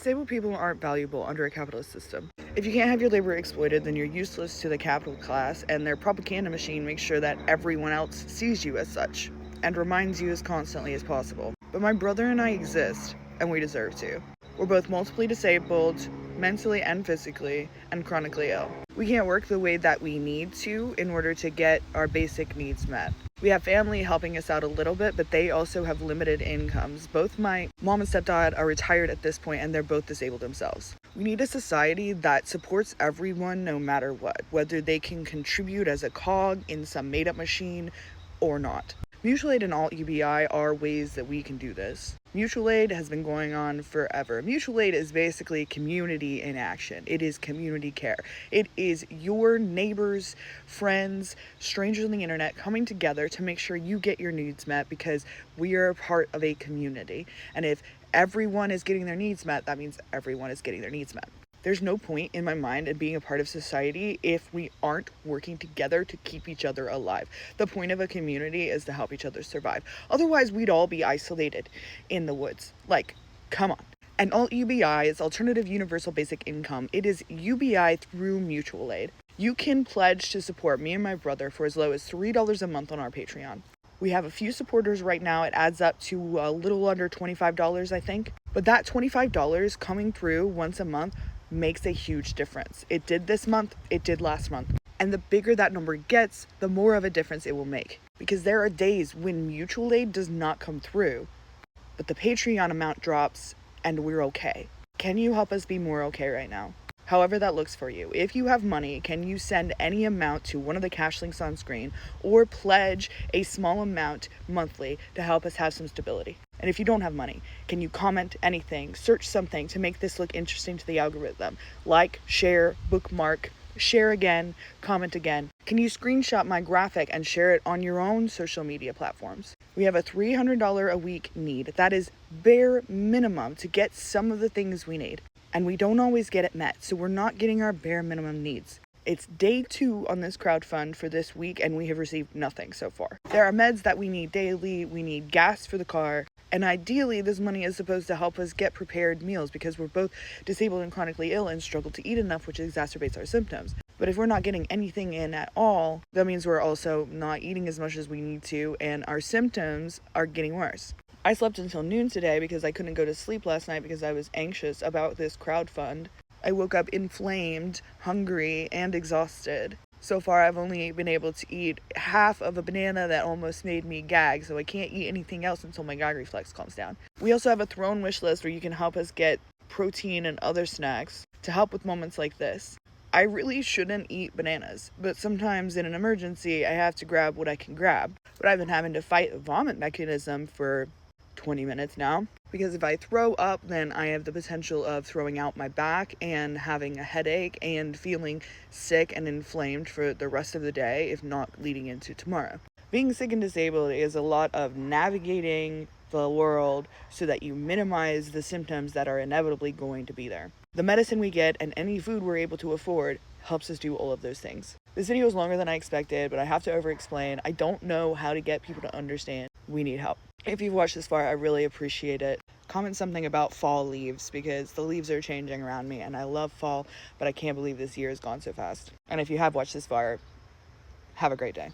Disabled people aren't valuable under a capitalist system. If you can't have your labor exploited, then you're useless to the capital class, and their propaganda machine makes sure that everyone else sees you as such, and reminds you as constantly as possible. But my brother and I exist, and we deserve to. We're both multiply disabled, mentally and physically, and chronically ill. We can't work the way that we need to in order to get our basic needs met. We have family helping us out a little bit, but they also have limited incomes. Both my mom and stepdad are retired at this point, and they're both disabled themselves. We need a society that supports everyone no matter what, whether they can contribute as a cog in some made-up machine or not. Mutual aid and alt UBI are ways that we can do this. Mutual aid has been going on forever. Mutual aid is basically community in action. It is community care. It is your neighbors, friends, strangers on the internet coming together to make sure you get your needs met, because we are a part of a community. And if everyone is getting their needs met, that means everyone is getting their needs met. There's no point in my mind in being a part of society if we aren't working together to keep each other alive. The point of a community is to help each other survive. Otherwise, we'd all be isolated in the woods. Like, come on. And alt UBI is Alternative Universal Basic Income. It is UBI through mutual aid. You can pledge to support me and my brother for as low as $3 a month on our Patreon. We have a few supporters right now. It adds up to a little under $25, I think. But that $25 coming through once a month makes a huge difference. It did this month, it did last month. And the bigger that number gets, the more of a difference it will make. Because there are days when mutual aid does not come through, but the Patreon amount drops and we're okay. Can you help us be more okay right now? However that looks for you. If you have money, can you send any amount to one of the cash links on screen, or pledge a small amount monthly to help us have some stability? And if you don't have money, can you comment anything, search something to make this look interesting to the algorithm? Like, share, bookmark, share again, comment again. Can you screenshot my graphic and share it on your own social media platforms? We have a $300 a week need. That is bare minimum to get some of the things we need. And we don't always get it met, so we're not getting our bare minimum needs. It's day 2 on this crowdfund for this week, and we have received nothing so far. There are meds that we need daily, we need gas for the car, and ideally this money is supposed to help us get prepared meals, because we're both disabled and chronically ill and struggle to eat enough, which exacerbates our symptoms. But if we're not getting anything in at all, that means we're also not eating as much as we need to, and our symptoms are getting worse. I slept until noon today because I couldn't go to sleep last night because I was anxious about this crowdfund. I woke up inflamed, hungry, and exhausted. So far, I've only been able to eat half of a banana that almost made me gag, so I can't eat anything else until my gag reflex calms down. We also have a Throne wish list where you can help us get protein and other snacks to help with moments like this. I really shouldn't eat bananas, but sometimes in an emergency, I have to grab what I can grab. But I've been having to fight a vomit mechanism for 20 minutes now, because if I throw up, then I have the potential of throwing out my back and having a headache and feeling sick and inflamed for the rest of the day, if not leading into tomorrow. Being sick and disabled is a lot of navigating the world so that you minimize the symptoms that are inevitably going to be there. The medicine we get and any food we're able to afford helps us do all of those things. This video is longer than I expected, but I have to over-explain. I don't know how to get people to understand we need help. If you've watched this far, I really appreciate it. Comment something about fall leaves, because the leaves are changing around me and I love fall, but I can't believe this year has gone so fast. And if you have watched this far, have a great day.